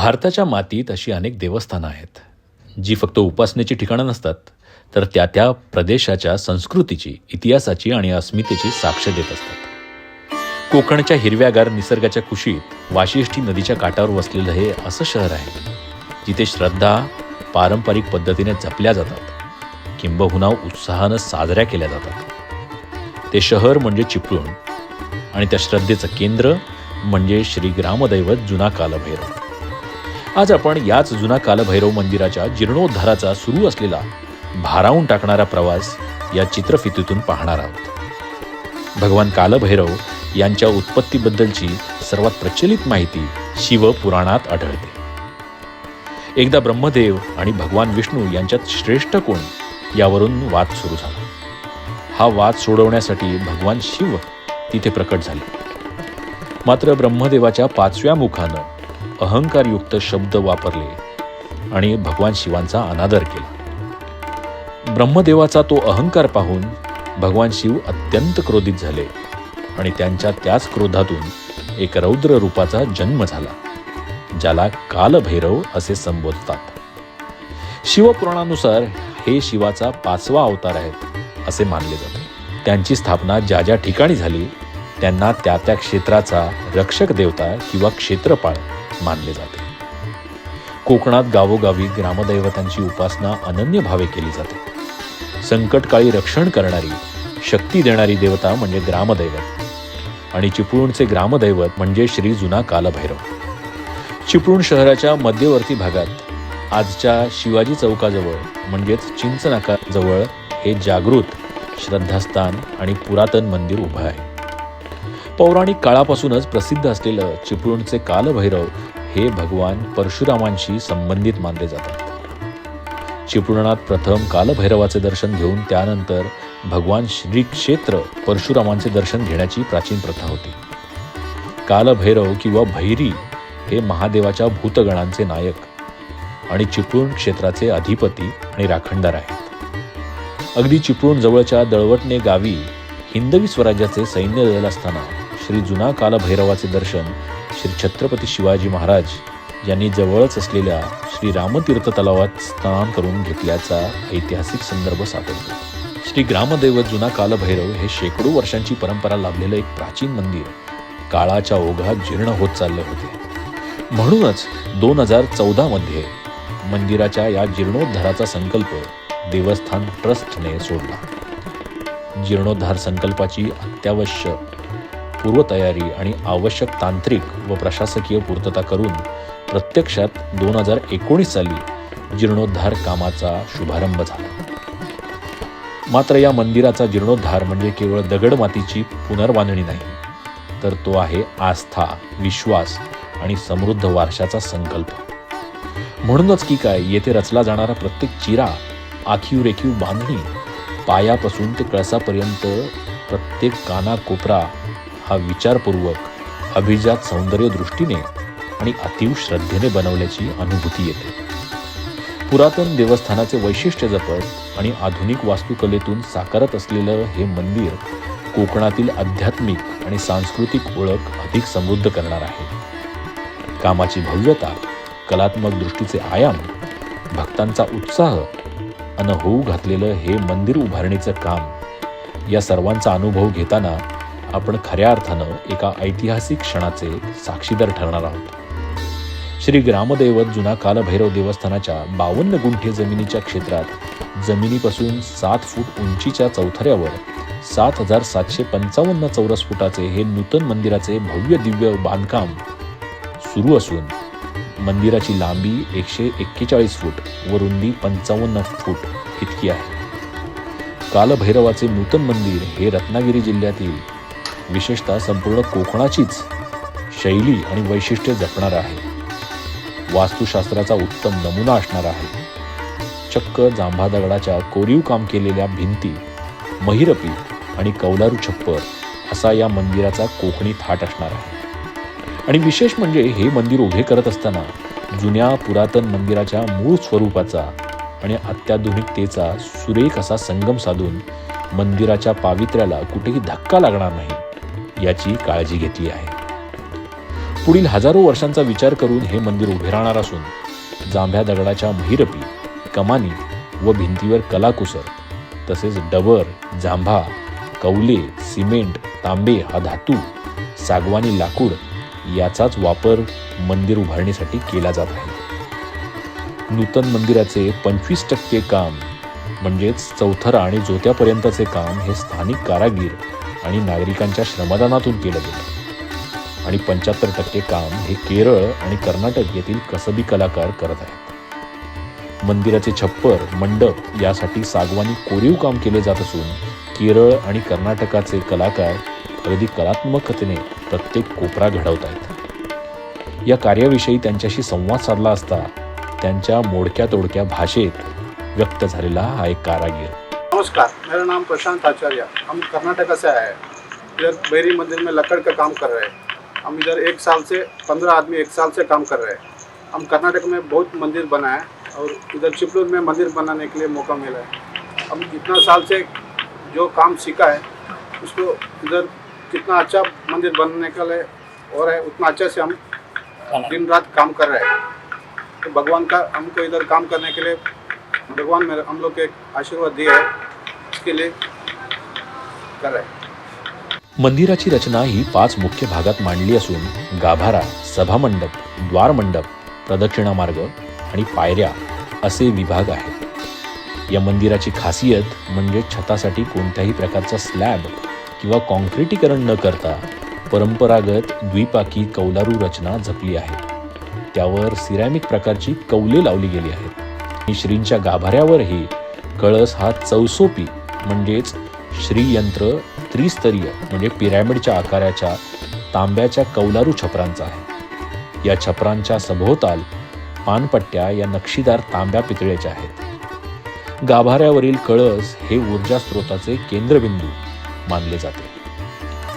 भारताच्या मातीत अशी अनेक देवस्थानं आहेत जी फक्त उपासनेची ठिकाणं नसतात, तर त्या त्या प्रदेशाच्या संस्कृतीची, इतिहासाची आणि अस्मितेची साक्ष देत असतात. कोकणच्या हिरव्यागार निसर्गाच्या कुशीत वाशिष्ठी नदीच्या काठावर वसलेलं हे असं शहर आहे जिथे श्रद्धा पारंपरिक पद्धतीने जपल्या जातात, किंबहुना उत्साहानं साजऱ्या केल्या जातात. ते शहर म्हणजे चिपळूण आणि त्या श्रद्धेचं केंद्र म्हणजे श्री ग्रामदैवत जुना कालभैरव. आज आपण याच जुना कालभैरव मंदिराच्या जीर्णोद्धाराचा सुरू असलेला भारावून टाकणारा प्रवास या चित्रफितीतून पाहणार आहोत. भगवान कालभैरव यांच्या उत्पत्तीबद्दलची सर्वात प्रचलित माहिती शिवपुराणात आढळते. एकदा ब्रह्मदेव आणि भगवान विष्णू यांच्यात श्रेष्ठ कोण यावरून वाद सुरू झाला. हा वाद सोडवण्यासाठी भगवान शिव तिथे प्रकट झाले. मात्र ब्रह्मदेवाच्या 5व्या मुखानं अहंकारयुक्त शब्द वापरले आणि भगवान शिवांचा अनादर केला. ब्रह्मदेवाचा तो अहंकार पाहून भगवान शिव अत्यंत क्रोधित झाले आणि त्यांच्या त्याच क्रोधातून एक रौद्र रूपाचा जन्म झाला, ज्याला कालभैरव असे संबोधतात. शिवपुराणानुसार हे शिवाचा 5वा अवतार आहेत असे मानले जाते. त्यांची स्थापना ज्या ज्या ठिकाणी झाली त्यांना त्या त्या क्षेत्राचा रक्षक देवता किंवा क्षेत्रपाळ मानले जाते. कोकणात गावोगावी ग्रामदैवतांची उपासना अनन्य भावे केली जाते. संकटकाळी रक्षण करणारी, शक्ती देणारी देवता म्हणजे ग्रामदैवत आणि चिपळूणचे ग्रामदैवत म्हणजे श्री जुना कालभैरव. चिपळूण शहराच्या मध्यवर्ती भागात आजच्या शिवाजी चौकाजवळ म्हणजेच चिंचनाकाजवळ हे जागृत श्रद्धास्थान आणि पुरातन मंदिर उभं आहे. पौराणिक काळापासूनच प्रसिद्ध असलेलं चिपळूणचे कालभैरव हे भगवान परशुरामांशी संबंधित मानले जातात. चिपळूणात प्रथम कालभैरवाचे दर्शन घेऊन त्यानंतर भगवान श्री क्षेत्र परशुरामांचे दर्शन घेण्याची प्राचीन प्रथा होती. कालभैरव किंवा भैरी हे महादेवाच्या भूतगणांचे नायक आणि चिपळूण क्षेत्राचे अधिपती आणि राखणदार आहेत. अगदी चिपळूण जवळच्या दळवटणे गावी हिंदवी स्वराज्याचे सैन्य दल असताना श्री जुना कालभैरवाचे दर्शन श्री छत्रपती शिवाजी महाराज यांनी जवळच असलेल्या श्री रामतीर्थ तलावात स्नान करून घेतल्याचा ऐतिहासिक संदर्भ सापडतो. श्री ग्रामदैवत जुना कालभैरव हे शेकडो वर्षांची परंपरा लाभलेलं एक प्राचीन मंदिर काळाच्या ओघात जीर्ण होत चालले होते. म्हणूनच 2014 मध्ये मंदिराच्या या जीर्णोद्धाराचा संकल्प देवस्थान ट्रस्टने सोडला. जीर्णोद्धार संकल्पाची अत्यावश्यक पूर्वतयारी आणि आवश्यक तांत्रिक व प्रशासकीय पूर्तता करून प्रत्यक्षात 2019 साली जीर्णोद्धार कामाचा शुभारंभ झाला. मात्र या मंदिराचा जीर्णोद्धार म्हणजे केवळ दगडमातीची पुनर्बांधणी नाही, तर तो आहे आस्था, विश्वास आणि समृद्ध वारशाचा संकल्प. म्हणूनच की काय येथे रचला जाणारा प्रत्येक चिरा, आखीव रेखीव बांधणी, पायापासून ते कळसापर्यंत प्रत्येक कानाकोपरा हा विचारपूर्वक, अभिजात सौंदर्य दृष्टीने आणि अतीव श्रद्धेने बनवल्याची अनुभूती येते. पुरातन देवस्थानाचे वैशिष्ट्य जपत आणि आधुनिक वास्तुकलेतून साकारत असलेलं हे मंदिर कोकणातील आध्यात्मिक आणि सांस्कृतिक ओळख अधिक समृद्ध करणार आहे. कामाची भव्यता, कलात्मक दृष्टीचे आयाम, भक्तांचा उत्साह अन होऊ घातलेलं हे मंदिर उभारणीचं काम या सर्वांचा अनुभव घेताना आपण खऱ्या अर्थानं एका ऐतिहासिक क्षणाचे साक्षीदार ठरणार आहोत. श्री ग्रामदैवत जुना कालभैरव देवस्थानाच्या 52 गुंठे जमिनीच्या क्षेत्रात जमिनीपासून 7 फूट उंचीच्या चौथऱ्यावर 7,755 चौरस फुटाचे हे नूतन मंदिराचे भव्य दिव्य बांधकाम सुरू असून मंदिराची लांबी 141 फूट व रुंदी 55 फूट इतकी आहे. कालभैरवाचे नूतन मंदिर हे रत्नागिरी जिल्ह्यातील, विशेषतः संपूर्ण कोकणाचीच शैली आणि वैशिष्ट्य जपणार आहे. वास्तुशास्त्राचा उत्तम नमुना असणार आहे. चक्क जांभा दगडाच्या कोरीव काम केलेल्या भिंती, महिरपी आणि कौलारू छप्पर असा या मंदिराचा कोकणी थाट असणार आहे. आणि विशेष म्हणजे हे मंदिर उभे करत असताना जुन्या पुरातन मंदिराच्या मूळ स्वरूपाचा आणि अत्याधुनिकतेचा सुरेख असा संगम साधून मंदिराच्या पावित्र्याला कुठेही धक्का लागणार नाही याची काळजी घेतली आहे. पुढील हजारो वर्षांचा विचार करून हे मंदिर उभे राहणार असून जांभ्या दगडाच्या महिरपी, कमानी व भिंतीवर कलाकुसर तसेच डबर, जांभा, कौले, सिमेंट, तांबे हा धातू, सागवानी लाकूड याचाच वापर मंदिर उभारणीसाठी केला जात आहे. नूतन मंदिराचे 25% काम म्हणजेच चौथरा आणि जोत्यापर्यंतचे काम हे स्थानिक कारागीर आणि नागरिकांच्या श्रमदानातून केलं गेलं आणि 75% काम हे केरळ आणि कर्नाटक येथील कसबी कलाकार करत आहेत. मंदिराचे छप्पर, मंडप यासाठी सागवानी कोरीव काम केले जात असून केरळ आणि कर्नाटकाचे कलाकार अगदी कलात्मकतेने प्रत्येक कोपरा घडवत आहेत. या कार्याविषयी त्यांच्याशी संवाद साधला असता त्यांच्या मोडक्या तोडक्या भाषेत व्यक्त झालेला हा एक कारागीर. नमस्कार, मेरा नाम प्रशांत आचार्य, हम कर्नाटक से आए हैं. इधर बैरी मंदिर में लकड़ का काम कर रहे हैं. हम इधर 15 आदमी एक साल से काम कर रहे हैं. हम कर्नाटक में बहुत मंदिर बनाए और इधर चिपलूर में मंदिर बनाने के लिए मौका मिला है. हम जितना साल से जो काम सीखा है उसको इधर कितना अच्छा मंदिर बनने का लिए और है उतना अच्छे से हम दिन रात काम कर रहे हैं. तो भगवान का हमको इधर काम करने के लिए भगवान ने हम लोग के आशीर्वाद दिया है, इसके लिए कर रहे हैं. मंदिराची रचना ही 5 मुख्य भागात मांडली असून गाभारा, सभामंडप, द्वारमंडप, प्रदक्षिणा मार्ग आणि पायऱ्या असे विभाग आहेत. या मंदिराची खासियत म्हणजे छतासाठी कोणत्याही प्रकारचा स्लॅब किंवा कॉन्क्रिटीकरण न करता परंपरागत द्विपाकी कौलारू रचना जपली आहे. त्यावर सिरॅमिक प्रकारची कौले लावली गेली आहेत. श्रींच्या गाभाऱ्यावरही कळस हा चौसोपी म्हणजेच श्रीयंत्र त्रिस्तरीय म्हणजे पिरॅमिडच्या आकाराच्या तांब्याच्या कौलारू छपरांचा आहे. या छपरांच्या सभोवताल पानपट्ट्या या नक्षीदार तांब्या पितळेच्या आहेत. गाभाऱ्यावरील कळस हे ऊर्जा स्रोताचे केंद्रबिंदू मानले जाते.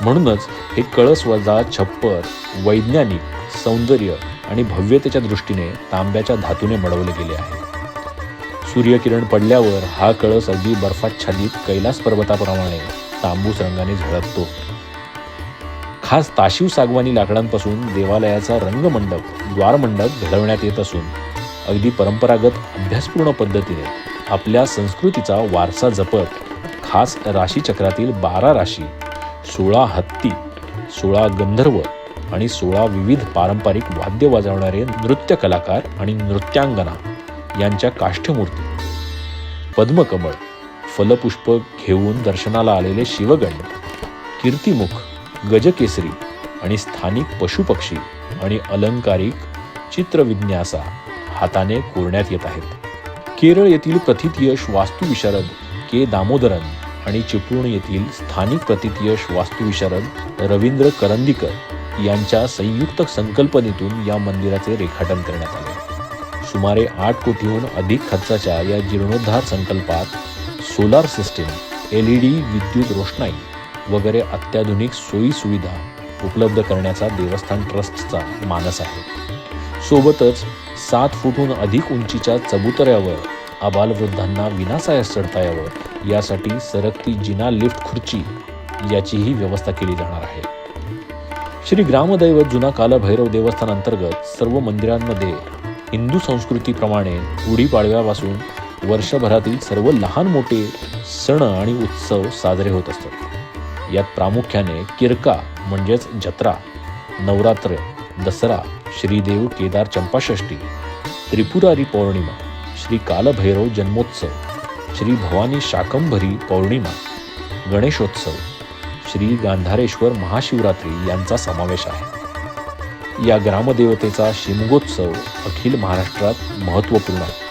म्हणूनच हे कळस वजा छप्पर वैज्ञानिक, सौंदर्य आणि भव्यतेच्या दृष्टीने तांब्याच्या धातूने मडवले गेले आहे. सूर्यकिरण पडल्यावर हा कळस अगदी बर्फाच्छादित कैलास पर्वताप्रमाणे तांबूस रंगाने झळकतो. खास ताशीव सागवानी लाकडांपासून देवालयाचा रंगमंडप, द्वारमंडप घडवण्यात येत असून अगदी परंपरागत अभ्यासपूर्ण पद्धतीने आपल्या संस्कृतीचा वारसा जपत खास राशीचक्रातील 12 राशी, 16 हत्ती, 16 गंधर्व आणि 16 विविध पारंपरिक वाद्य वाजवणारे नृत्य कलाकार आणि नृत्यांगना यांच्या काष्ठमूर्ती, पद्मकमळ, फलपुष्प घेऊन दर्शनाला आलेले शिवगण, कीर्तिमुख, गजकेसरी आणि स्थानिक पशुपक्षी आणि अलंकारिक चित्रविन्यासा हाताने कोरण्यात येत आहेत. केरळ येथील प्रथितयश वास्तुविशारद के. दामोदरन आणि चिपळूण येथील स्थानिक प्रथितयश वास्तुविशारद रवींद्र करंदीकर यांच्या संयुक्त संकल्पनेतून या मंदिराचे रेखाटन करण्यात आले. सुमारे 8 कोटीहून अधिक खर्चाच्या या जीर्णोद्धार संकल्पात सोलार सिस्टीम, LED विद्युत रोषणाई वगैरे अत्याधुनिक सोयी सुविधा उपलब्ध करण्याचा देवस्थान ट्रस्टचा मानस आहे. सोबतच 7 फूटहून अधिक उंचीच्या चबुतऱ्यावर आबालवृद्धांना विनासायास चढता यावं यासाठी सरकती जिना लिफ्ट खुर्ची याचीही व्यवस्था केली जाणार आहे. श्री ग्रामदैवत जुना कालभैरव देवस्थान अंतर्गत सर्व मंदिरांमध्ये हिंदू संस्कृतीप्रमाणे गुढीपाडव्यापासून वर्षभरातील सर्व लहान मोठे सण आणि उत्सव साजरे होत असतात. यात प्रामुख्याने किरका म्हणजेच जत्रा, नवरात्र, दसरा, श्रीदेव केदार चंपाषष्ठी, त्रिपुरारी पौर्णिमा, श्री कालभैरव जन्मोत्सव, श्री भवानी शाकंभरी पौर्णिमा, गणेशोत्सव, श्री गांधारेश्वर महाशिवरात्री यांचा समावेश आहे. या ग्रामदेवतेचा शिमगोत्सव अखिल महाराष्ट्रात महत्त्वपूर्ण आहे.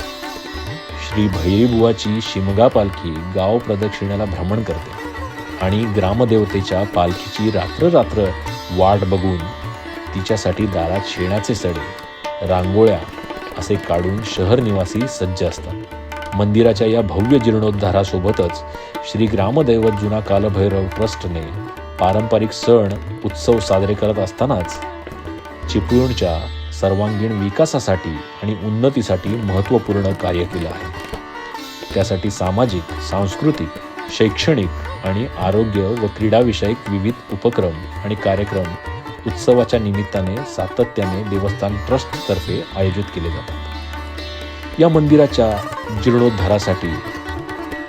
श्री भैरीबुवाची शिमगा पालखी गाव प्रदक्षिणेला भ्रमण करते आणि ग्रामदेवतेच्या पालखीची रात्र वाट बघून तिच्यासाठी दारात शेणाचे सडे, रांगोळ्या असे काढून शहर निवासी सज्ज असतात. मंदिराच्या या भव्य जीर्णोद्धारासोबतच श्री ग्रामदैवत जुना कालभैरव ट्रस्टने पारंपरिक सण उत्सव साजरे करत असतानाच चिपळूणच्या सर्वांगीण विकासासाठी आणि उन्नतीसाठी महत्त्वपूर्ण कार्य केलं आहे. त्यासाठी सामाजिक, सांस्कृतिक, शैक्षणिक आणि आरोग्य व क्रीडाविषयक विविध उपक्रम आणि कार्यक्रम उत्सवाच्या निमित्ताने सातत्याने देवस्थान ट्रस्टतर्फे आयोजित केले जातात. या मंदिराच्या जीर्णोद्धारासाठी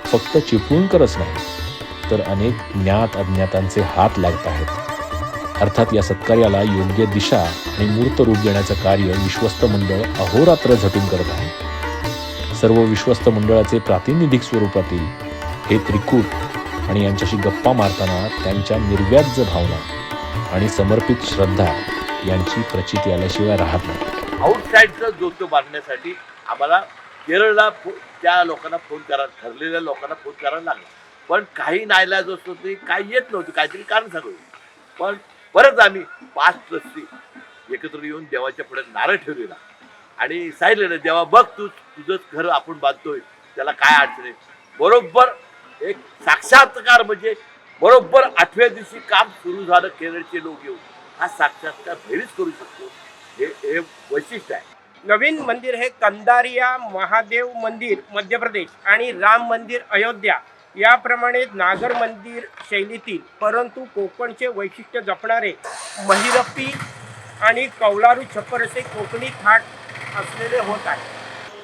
फक्त चिपळूणकरच नाही तर अनेक ज्ञात अज्ञातांचे हात लागत आहेत. अर्थात या सत्कार्याला योग्य दिशा आणि मूर्त रूप देण्याचं कार्य विश्वस्त मंडळ अहोरात्र झटून करत आहे. सर्व विश्वस्त मंडळाचे प्रातिनिधिक स्वरूपातील हे त्रिकूट आणि यांच्याशी गप्पा मारताना त्यांच्या निर्व्याज्य भावना आणि समर्पित श्रद्धा यांची प्रचिती आल्याशिवाय राहत नाही. आउटसाईडचा जोतो बांधण्यासाठी आम्हाला केरळला त्या लोकांना फोन करा, ठरलेल्या लोकांना फोन करायला लागला. पण काही नाईलाज असतो ते काही येत नव्हतं, काहीतरी कारण सांगू. पण परत आम्ही 5 ट्रस्टी एकत्र येऊन देवाच्या पुढे नारळ ठेवलेला आणि सांगितलेलं, देवा बघ तुझंच घर आपण बांधतोय, त्याला काय अडचण आहे. बरोबर एक साक्षात्कार म्हणजे बरोबर 8व्या दिवशी काम सुरू झालं. केरळचे लोक येऊन हा साक्षात्कार घरीच करू शकतो, हे वैशिष्ट्य आहे. नवीन मंदिर हे कंदारिया महादेव मंदिर मध्य प्रदेश आणि राम मंदिर अयोध्या याप्रमाणे नागर मंदिर शैलीतील परंतु कोकणचे वैशिष्ट्य जपणारे महिरप्पी आणि कौलारू छप्पर असे कोकणी थाट असलेले होत आहे.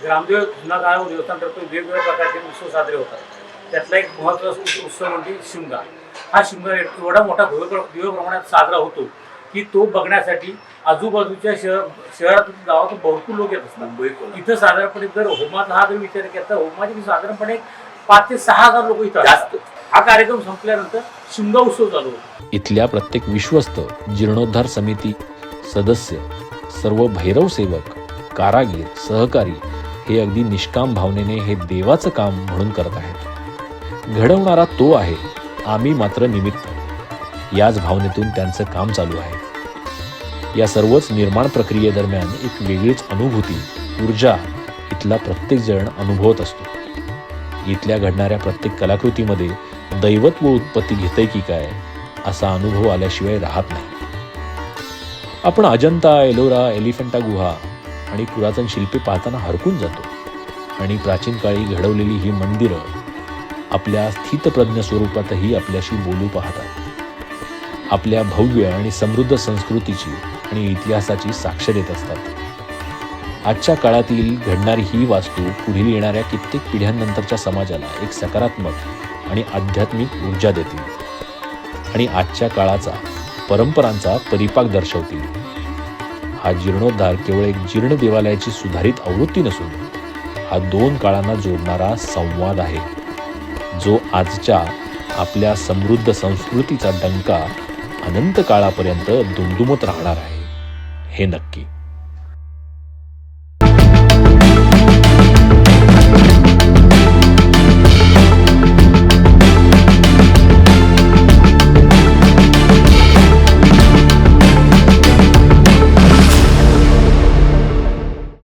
ग्रामदेव जुना काळ देवस्थानातर्फे वेगवेगळ्या प्रकारचे उत्सव साजरे होतात. त्यातला एक महत्त्वाचा उत्सव म्हणजे शिमगा. हा शिमगा एवढा मोठा भव्य प्रमाणात साजरा होतो की तो बघण्यासाठी आजूबाजूच्या शहरातून गावातून भरपूर लोक येत असतात. इथं साधारणपणे जर होमाचा हा जर विचार केला तर होमाचे साधारणपणे 5 ते 6 हजार लोक इथं असतात. हा कार्यक्रम संपल्यानंतर शिमगा उत्सव चालू होतो. इथल्या प्रत्येक विश्वस्त, जीर्णोद्धार समिती सदस्य, सर्व भैरव सेवक, कारागीर, सहकारी हे अगदी निष्काम भावनेने हे देवाचं काम म्हणून करत आहेत. घडवणारा तो आहे, आम्ही मात्र निमित्त. याच भावनेतून त्यांचं काम चालू आहे. या सर्वच निर्माण प्रक्रियेदरम्यान एक वेगळीच अनुभूती, ऊर्जा इथला प्रत्येक जण अनुभवत असतो. इथल्या घडणाऱ्या प्रत्येक कलाकृतीमध्ये दैवत व उत्पत्ती घेतंय की काय असा अनुभव आल्याशिवाय राहत नाही. आपण अजंता, एलोरा, एलिफंटा गुहा आणि पुरातन शिल्पे पाहताना हरकून जातो आणि प्राचीन काळी घडवलेली ही मंदिरं आपल्या स्थितप्रज्ञ स्वरूपातही आपल्याशी बोलू पाहतात. आपल्या भव्य आणि समृद्ध संस्कृतीची आणि इतिहासाची साक्ष देत असतात. आजच्या काळातील घडणारी ही वास्तू पुढील येणाऱ्या कित्येक पिढ्यांनंतरच्या समाजाला एक सकारात्मक आणि आध्यात्मिक ऊर्जा देतील आणि आजच्या काळाचा, परंपरांचा परिपाक दर्शवतील. हा जीर्णोद्धार केवळ एक जीर्ण देवालयाची सुधारित आवृत्ती नसून हा 2 काळांना जोडणारा संवाद आहे, जो आजच्या आपल्या समृद्ध संस्कृतीचा डंका अनंत काळापर्यंत दुमदुमत राहणार आहे, हे नक्की.